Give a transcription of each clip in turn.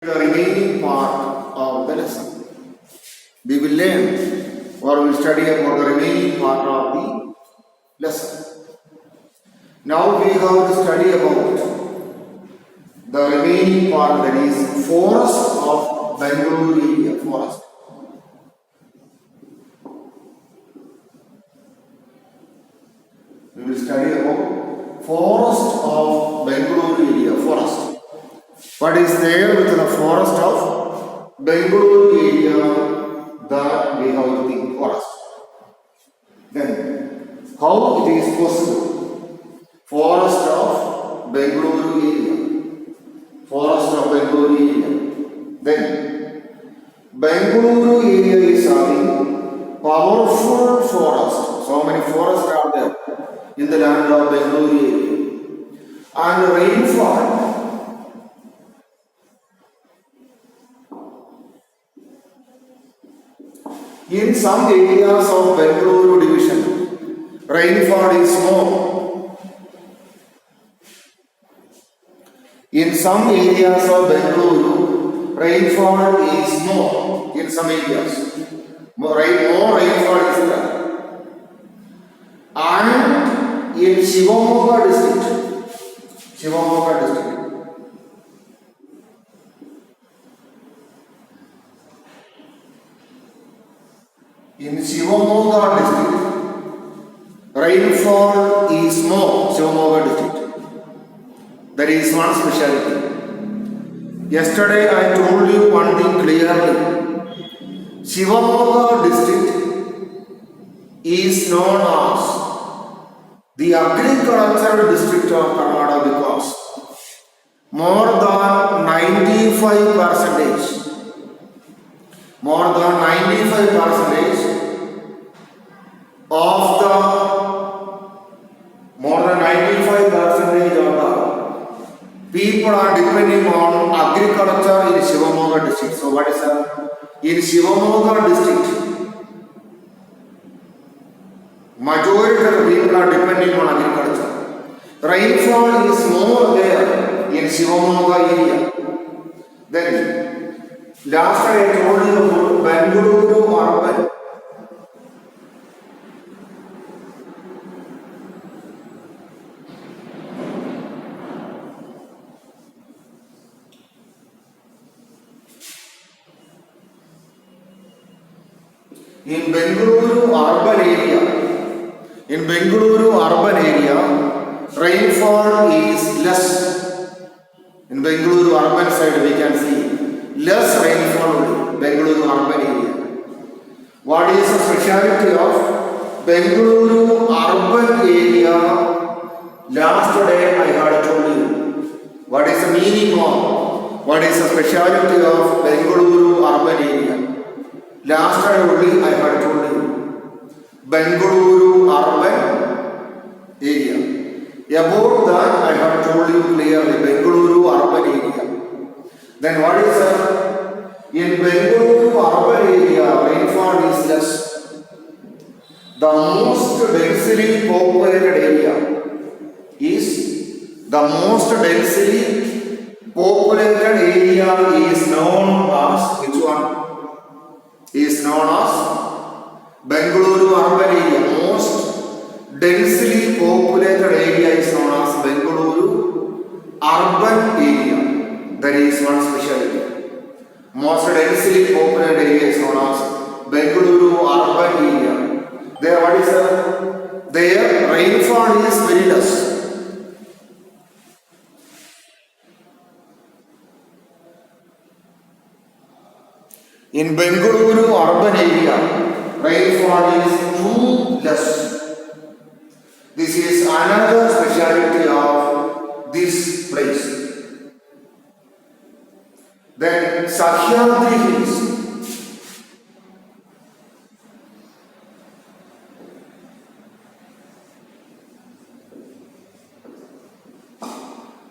The remaining part of the lesson. We will learn or will study about the remaining part of the lesson. Now we have to study about the remaining part, that is forest of Bengaluru area. Forest. We will study about forest of Bengaluru area. Forest. What is there within the forest of Bengaluru area that we have to think forest? Then, how it is possible? Forest of Bengaluru area. Forest of Bengaluru area. Then, Bengaluru area is having powerful forest. So many forests are there in the land of Bengaluru area. And rainfall. In some areas of Bengaluru division, rainfall is more. In some areas of Bengaluru, rainfall is more. In some areas, more rainfall is there. And in Shivamogga district, in Shivamogga district, rainfall is more. Shivamogga district. That is one specialty. Yesterday I told you one thing clearly. Shivamogga district is known as the agricultural district of Karnataka because more than 95%. More than 95% of the people are depending on agriculture in Shivamogga district. So what is that? In Shivamogga district, majority of the people are depending on agriculture. Rainfall is more there in Shivamogga area. Then last I told you about Bengaluru urban. In Bengaluru urban area, rainfall is less. In Bengaluru urban side we can see less rainfall in Bengaluru urban area. What is the speciality of Bengaluru urban area? Last day I had told you. What is the meaning of? What is the speciality of Bengaluru urban area? Last time only I had told you. Bengaluru urban area. About that I have told you clearly. Bengaluru urban area. Then what is that? In Bengaluru urban area, rainfall is less. The most densely populated area is known as which one? Is known as Bengaluru urban area. Most densely populated area is known as Bengaluru urban area. That is one specialty. Most densely populated area is known as Bengaluru urban area. There, what is that? There, rainfall is very less. In Bengaluru urban area, rainfall is too less. This is another specialty of this place. Then Sahyadri Hills.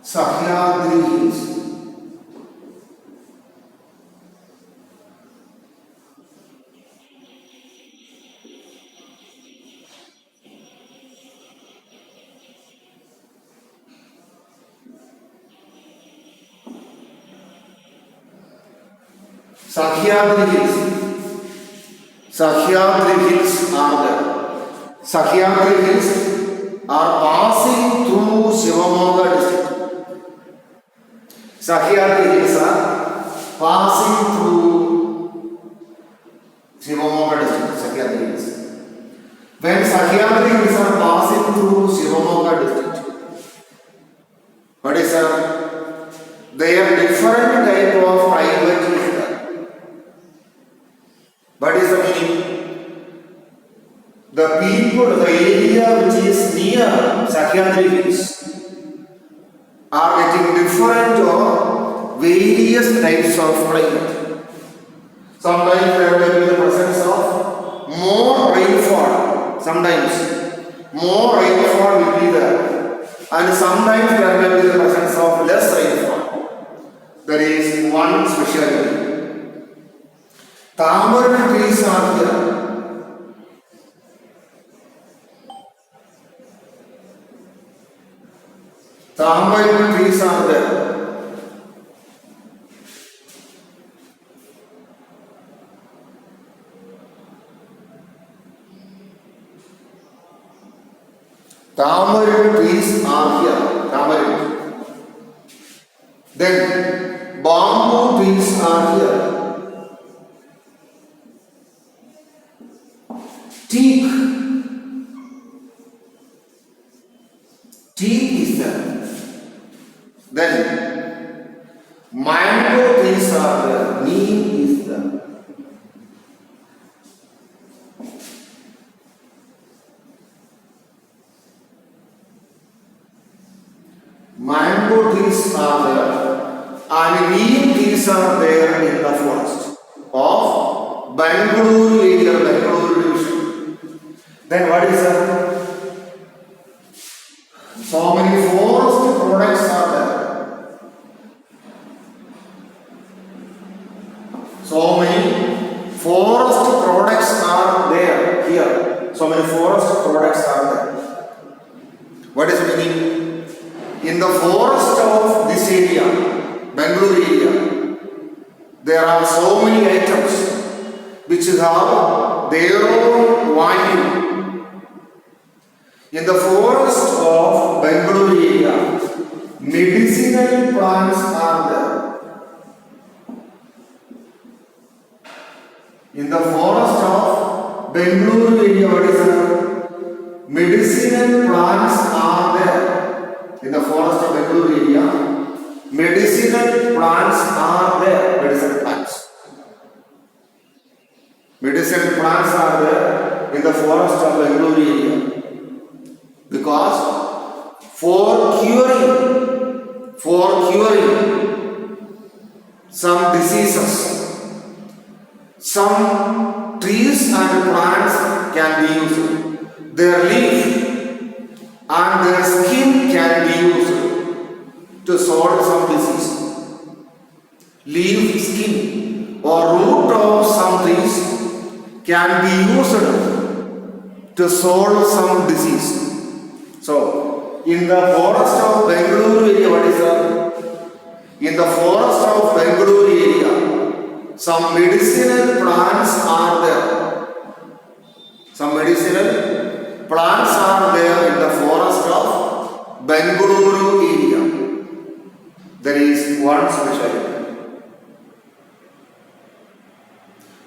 Sahyadri Hills. Sahyadri Hills. Sahyadri Hills are there. Sahyadri Hills are passing through Shivamogga district. Sahyadri Hills are passing through Shivamogga district. Sahyadri Hills. When Sahyadri Hills are passing through Shivamogga district, what is that? They are different type of private hills. What is the meaning? The people, the area which is near Sahyadri Hills are getting different or various types of climate. Sometimes there will be the presence of more rainfall. Sometimes more rainfall will be there, and sometimes there will be the presence of less rainfall. There is one speciality. Tamarind trees are here. Tamarind trees are there. Tamarind trees are here. Tamarind. Then bamboo trees are here. Teak. Teak is there. Then mango trees are there. Neem is there. Mango trees are there, and neem trees are there in the forest of Bangalore area, Bangalore division. Then what is that? So many forest products are there. So many forest products are there here. So many forest products are there. What is the meaning? In the forest of this area, Bangalore area, there are so many items which have their own value. In the forest of Bangalore area, medicinal plants are there. In the forest of Bangalore area, what is that? Medicinal plants are there. In the forest of Bangalore area, medicinal plants are there. Medicinal plants. Medicinal plants are there in the forest of Bangalore area. Because for curing some diseases, some trees and plants can be used. Their leaf and their skin can be used to solve some disease. Leaf, skin or root of some trees can be used to solve some disease. So, in the forest of Bangalore area, what is that? In the forest of Bangalore area, some medicinal plants are there. Some medicinal plants are there in the forest of Bangalore area. There is one specialty.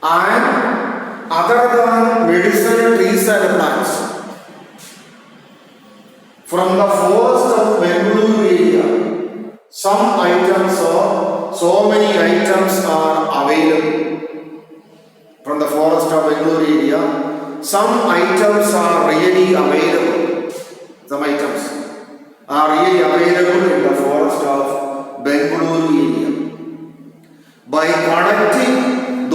And other than medicinal trees and plants, from the forest of Bangalore area, some items or so many items are available. From the forest of Bangalore area, some items are really available. Some items are really available in the forest of Bangalore area. By collecting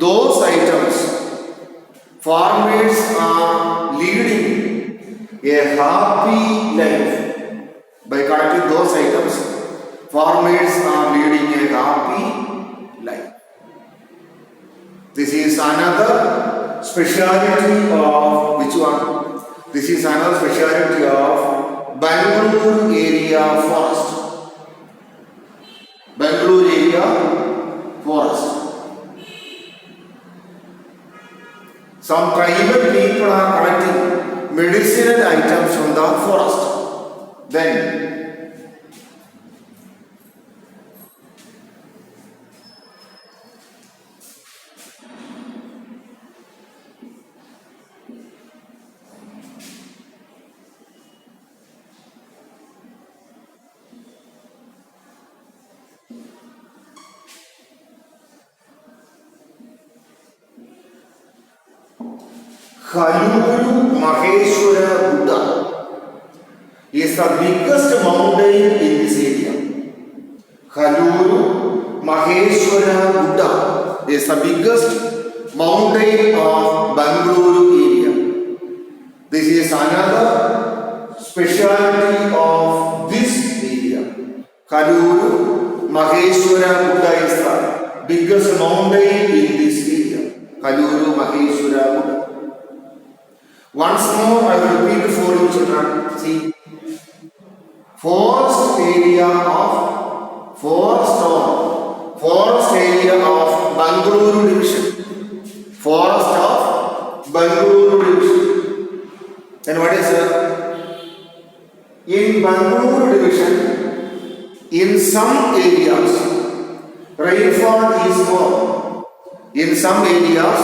those items, farmers are leading a happy life. By collecting those items, farmers are leading a happy life. This is another speciality of which one? This is another speciality of Bangalore area forest. forest. Some tribal people are collecting medicinal items from the forest. Then Haluru Maheshwara Buddha is the biggest mountain in this area. Haluru Maheshwara Buddha is the biggest mountain of Bangalore area. This is another specialty of this area. Haluru Maheshwara Buddha is the biggest mountain in this area. Haluru Maheshwara Buddha. Once more I will repeat for you children. See, forest area of Bangalore division. Forest of Bangalore division. And what is in Bangalore division, in some areas rainfall is more. In some areas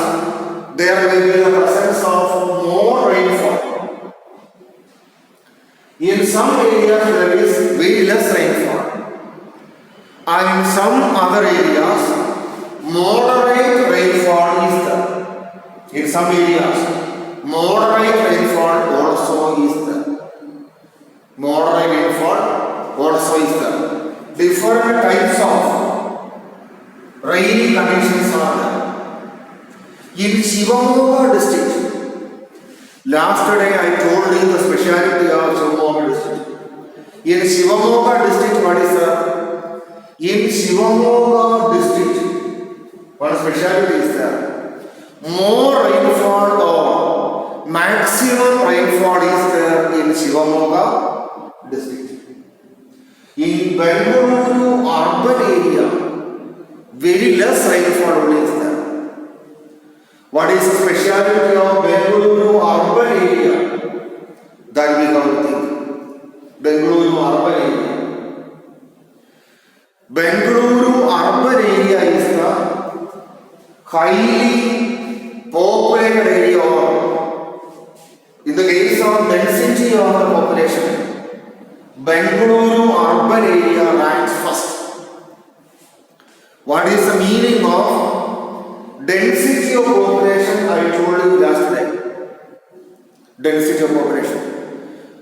there will be the presence of more rainfall. In some areas there is very less rainfall. And in some other areas moderate rainfall is there. In some areas moderate rainfall also is there. Moderate rainfall also is there. Different types of rainy conditions are there. In Shivamogga district, last day I told you the speciality of Shivamogga district. In Shivamogga district, what is there? In Shivamogga district, what speciality is there? More rainfall or maximum rainfall is there in Shivamogga district. In Bangalore urban area, very less rainfall only is there. What is the speciality of Bengaluru urban area? That we have to think. Bengaluru urban area. Bengaluru urban area is the highly populated area, or in the case of density of the population, Bengaluru urban area ranks first. What is the meaning of density of population? I told you last time. Density of population.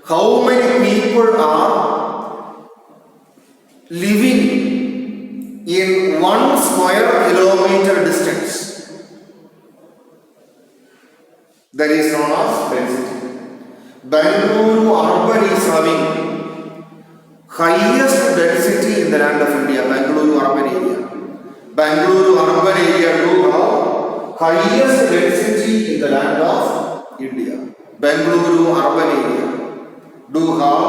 How many people are living in 1 square kilometer distance? That is known as density. Bangalore urban is having highest density in the land of India. Bangalore urban area. Bangalore urban area do have highest density in the land of India. Bangalore urban area do have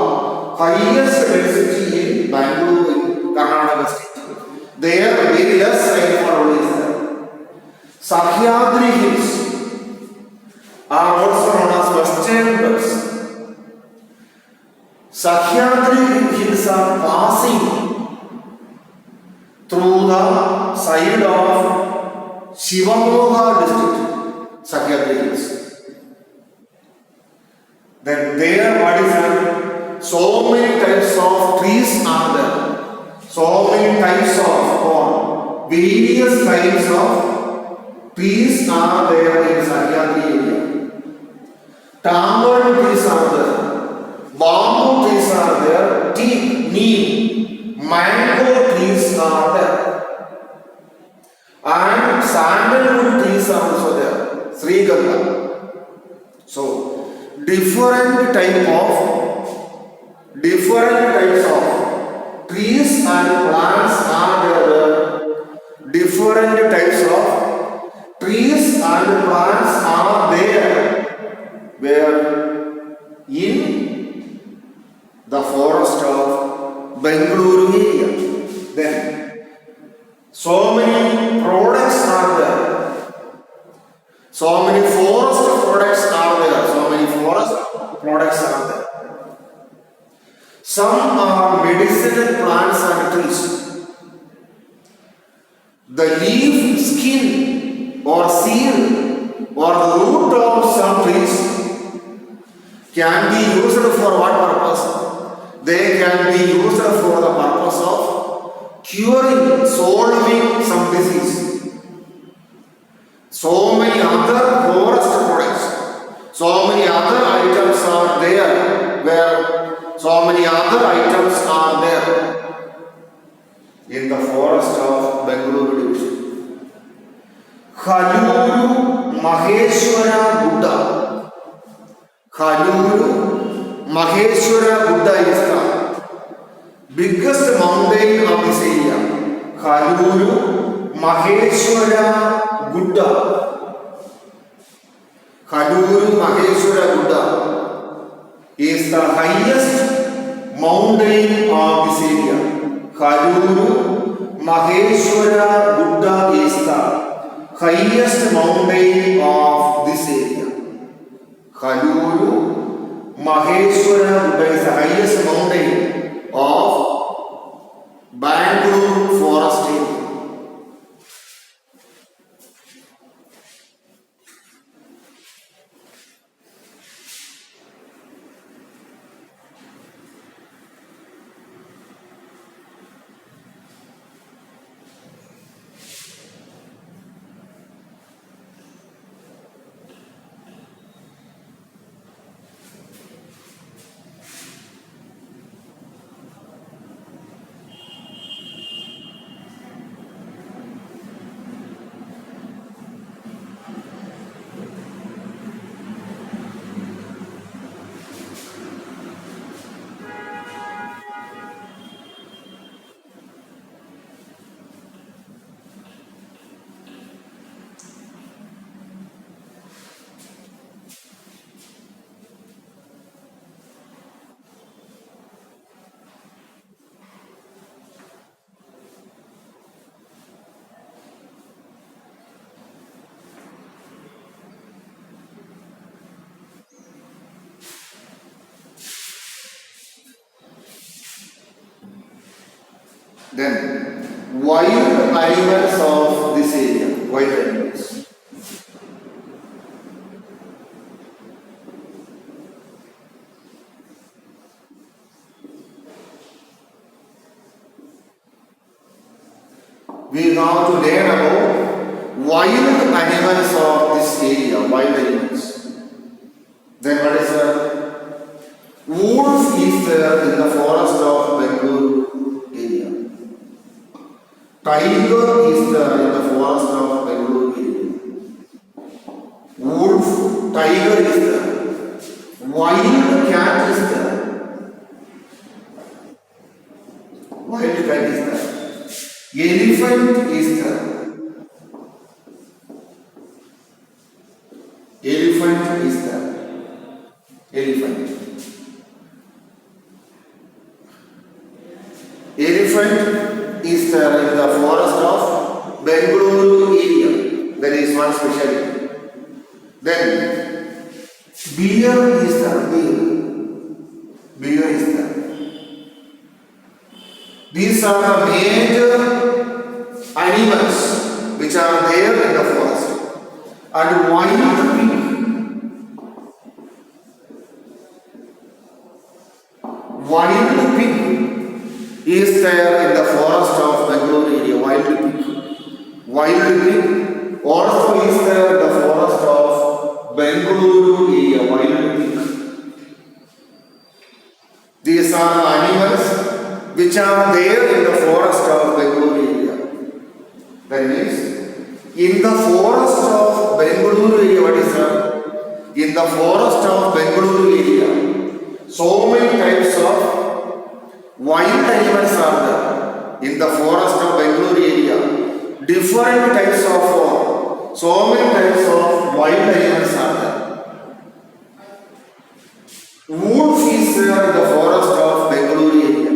highest density in Bangalore in Karnataka state. There very less rainfall is there. Sahyadri hills are also known as Western Ghats. Sahyadri hills are passing through the side of Shivamogga district, Sahyadri hills. Then there what is there? So many types of trees are there. So many types of or various types of trees are there in Sahyadri area. Tamarind trees are there. Bamboo trees are there. Teak, neem, mango trees are there. And sandalwood trees are also there. Srigandha. So, different types of trees and plants are there. Different types of trees and plants are there. Where in the forest of Bengaluru area. Then so many plants and trees. The leaf, skin, or seal, or the root of some trees can be used for what purpose? They can be used for the purpose of curing, solving some disease. So many other forest products, so many other items are there, in the forest of Bengaluru division. Haluru Maheshwara Buddha. Haluru Maheshwara Buddha is the biggest mountain of this area. Haluru Maheshwara Buddha. Haluru Maheshwara Buddha is the highest mountain of this area. Haluru Maheshwara Buddha is the highest mountain of this area. Haluru Maheshwara Buddha is the highest mountain of Bangalore forest area. Then, wild animals of this area, wild animals. We have to learn about wild animals of this area, wild animals. Then what is that? Wolf is there in the forest of Bengaluru area. Tiger is there in the forest of Bengaluru area. Wolf, tiger is there. Wild cat is there. Wild cat is there. Elephant is there. Elephant is there. Elephant. Elephant is there in the forest of Bengaluru area. That is one specialty. Then bear is there. Bear is there. These are the major animals which are there in the forest. And wild pig. Wild pig is there in the forest of Bengaluru area. Wild pig. Wild pig also is there in the forest of Bengaluru area. Wild pig. These are the animals which are there in the forest of Bengaluru area. That means, in the forest of Bengaluru area, what is that? In the forest of Bengaluru area, so many types of wild animals are there. In the forest of Bengaluru area, different types of, so many types of wild animals are there. Wolf is there in the forest of Bengaluru area.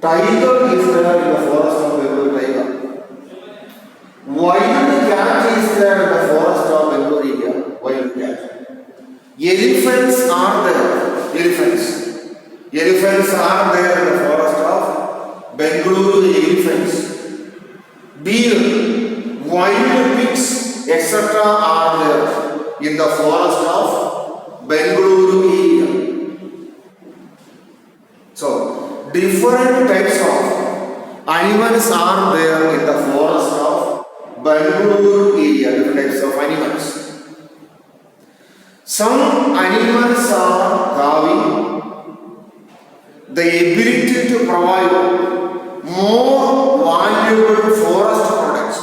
Tiger is there in the forest of Bengaluru tiger. Wild cat is there in the forest of Bengaluru area. Wild cat. Elephants are there. Elephants are there in the forest of elephants, deer, wild pigs, etc. are there in the forest of Bengaluru area. So, different types of animals are there in the forest of Bengaluru area, different types of animals. Some animals are having the ability to provide more valuable forest products.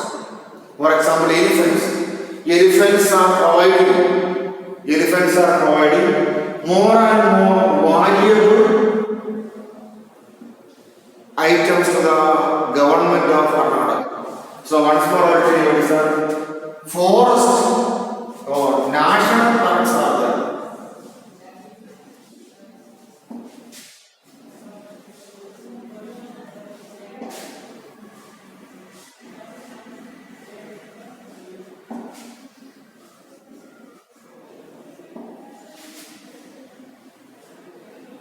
For example, elephants. Elephants are providing more and more valuable items to the government of Karnataka. So once more I will tell you what is the forest or national parks are there.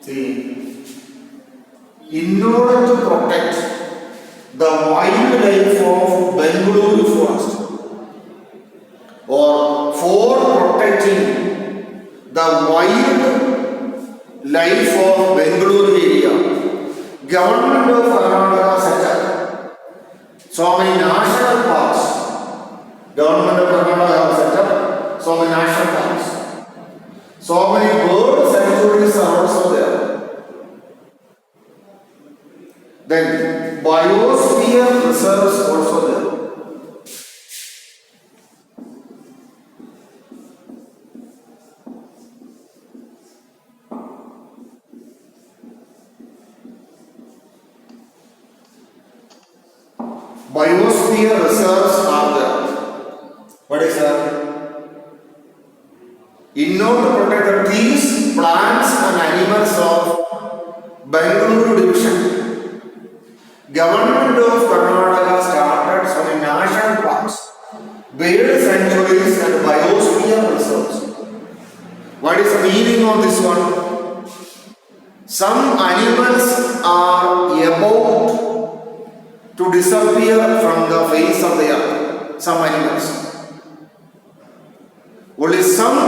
See, in order to protect the wildlife of Bengaluru forest, or for protecting the wild life of Bengaluru area, government of Karnataka set up so many national parks. Government of Karnataka have set up so many national parks. So many bird sanctuaries are also there. Then biosphere reserves also there. Biosphere reserves are there. What is that? In order to protect the trees, plants and animals of Bengaluru division, government of Karnataka started so many national parks, bird sanctuaries and biosphere reserves. What is the meaning of this one? Some animals are about to disappear from the face of the earth. Some animals. Only some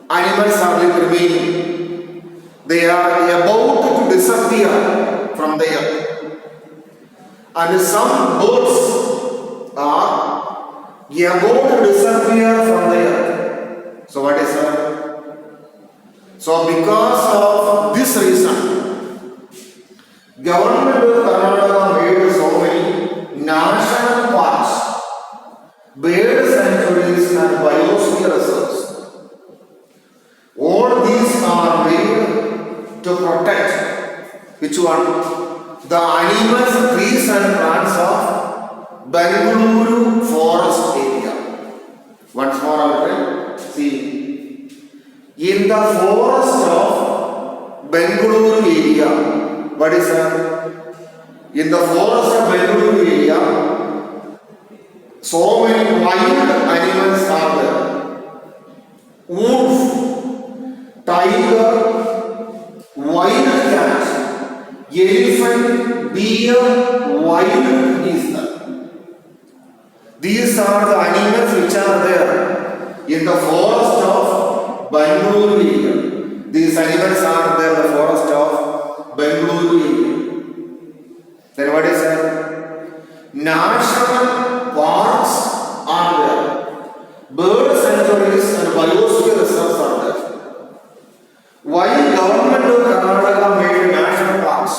animals are remaining. They are about to disappear from the earth. And some birds are about to disappear from the earth. So what is that? So because of this reason, government of Karnataka made so many national parks, bird sanctuaries and biosphere reserves. All these are made to protect which one? The animals, trees and plants of Bengaluru forest area. Once more I will tell. See, in the forest of Bengaluru area, what is that? In the forest of Bengaluru area, so many wild animals are there. Wolf, tiger, wild cat, elephant, deer, wild is there. These are the animals which are there in the forest of Bengaluru area. These animals are there in the forest of Bengaluru area. Then what is that? National parks are there. Bird sanctuaries and biosphere reserves are there. Why government of Karnataka made national parks,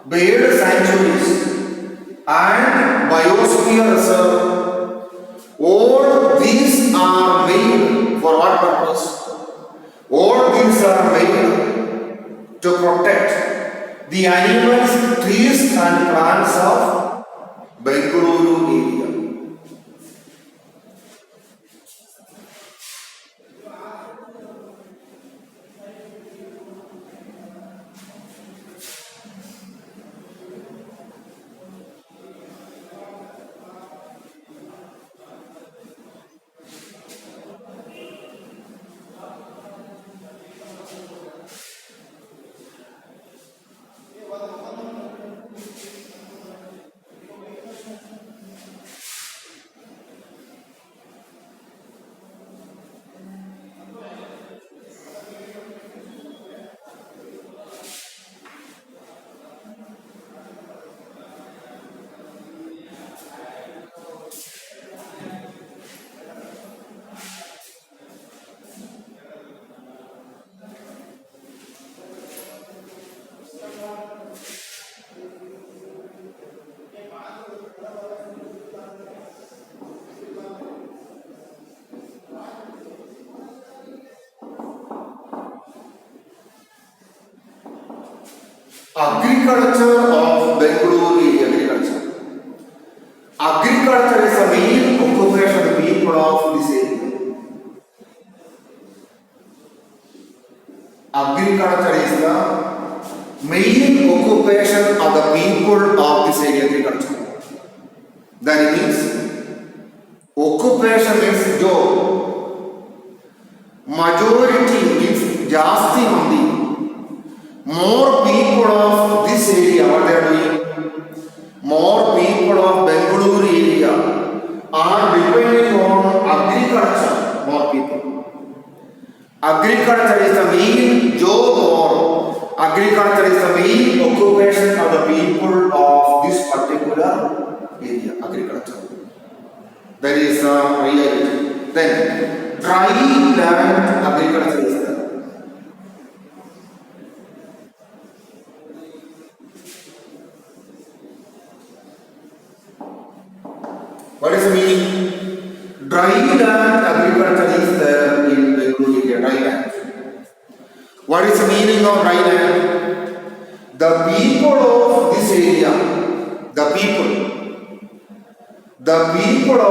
bird sanctuaries and biosphere reserve? All these are made for what purpose? All these are made to protect the animals, trees and plants of Bengaluru area. Agriculture of Bengaluru area, agriculture. Agriculture is the main occupation of the people of this area. Agriculture is the main occupation of the people of this area, agriculture. That means occupation means job. Majority means Jasti Mandi. More people of this area, what they are doing? More people of Bengaluru area are depending on agriculture. More people. Agriculture is the main job, or agriculture is the main occupation of the people of this particular area. Agriculture. That is the reality. Then dry land agriculture is there. What is the meaning? Dry land agriculture is there in Bengaluru area, dry land. What is the meaning of dry land? The people of this area, the people of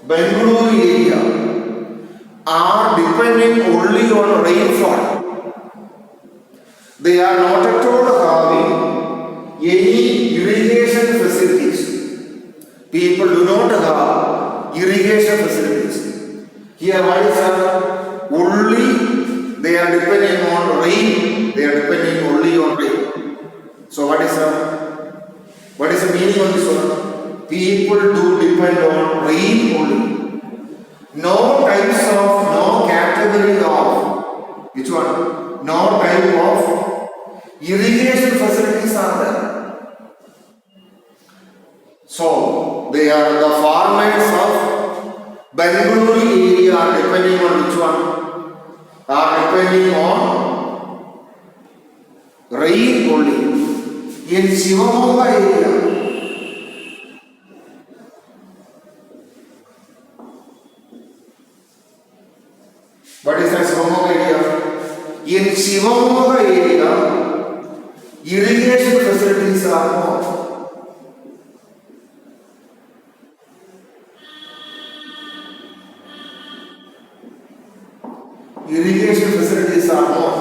Bengaluru area are depending only on rainfall. They are not at all having any irrigation facilities. People do not have irrigation facilities. Here, what is only they are depending on rain. They are depending only on rain. So, what is the meaning of this one? People do depend on rain only. No types of, no category of, which one? No type of irrigation facilities are there. So, they are the farmers of Bengaluru area are depending on which one? Are depending on rain only. In Shivamogga area, what is the Shivamogga area? In Shivamogga area, irrigation facilities are more. Irrigation facilities are more.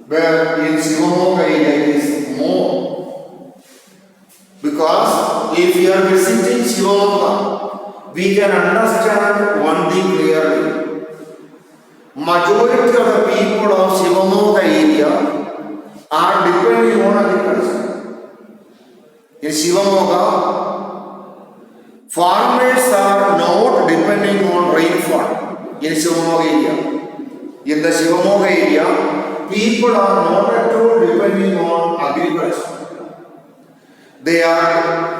Where in Shivamogga area it is more. Because if we are visiting Shivamogga, we can understand one thing clearly. Majority of the people of Shivamogga area are depending on agriculture. In Shivamogga, farmers are not depending on rainfall. In Shivamogga area, in the Shivamogga area, people are not at all depending on agriculture.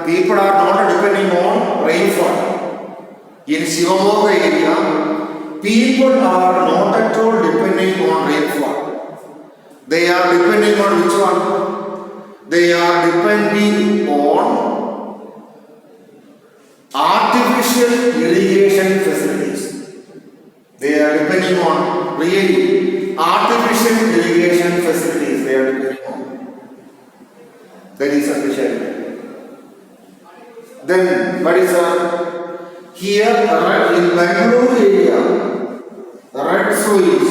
People are not depending on rainfall. In Shivamogga area, people are not at all depending on rainfall. They are depending on which one? They are depending on artificial irrigation facilities. They are depending on really artificial irrigation facilities. They are depending on. That is sufficient. Then, what is here in Bengaluru area, red soils.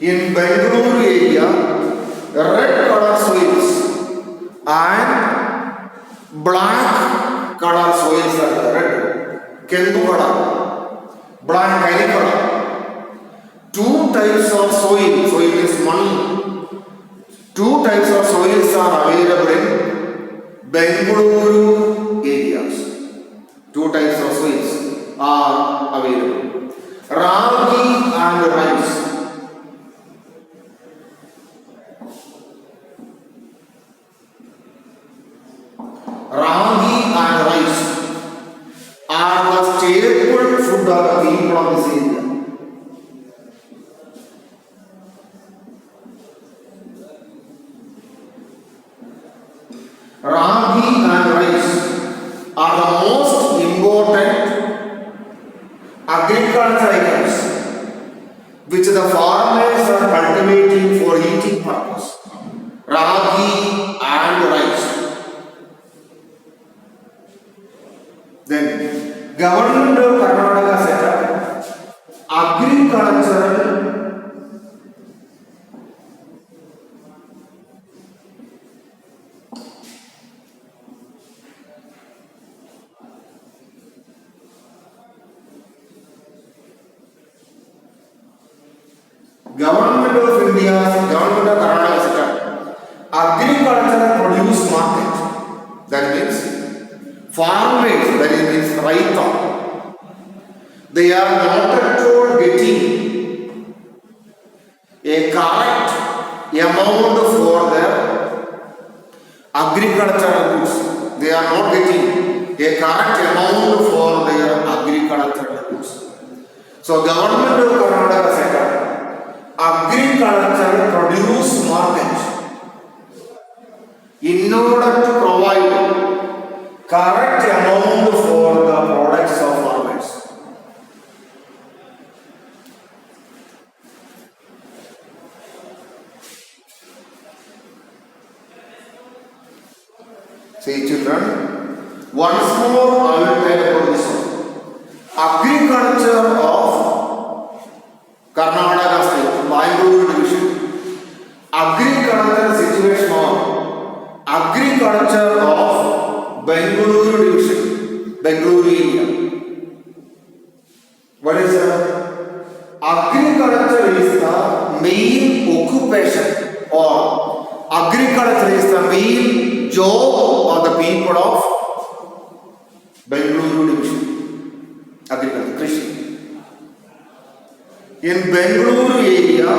In Bengaluru area, red color soils and black color soils are there. Red, kendu color, black curry color. Two types of soil. Soil is money. Two types of soils are available in Bengaluru areas. Two types of soils are available. Ragi and rice. Ragi and rice are the staple food of the people of this area. Ragi and rice are the most important agriculture items Government of Karnataka set up agricultural Government of India's Government of Karnataka set up agricultural produce market. That means farmers, that means Raita. They are not at all getting a correct amount for their agricultural goods. They are not getting a correct amount for their agricultural goods. So government of Karnataka set up agricultural produce market in order to provide correct amount for the products of farmers. See children, once more I will tell about this one. Agriculture of Karnataka state, Bangalore division. Agriculture situation of agriculture of Bangalore division, Bangalore area. What is that? Agriculture is the main occupation, or agriculture is the main job of the people of Bangalore division. Agriculture, Krishi. In Bangalore area,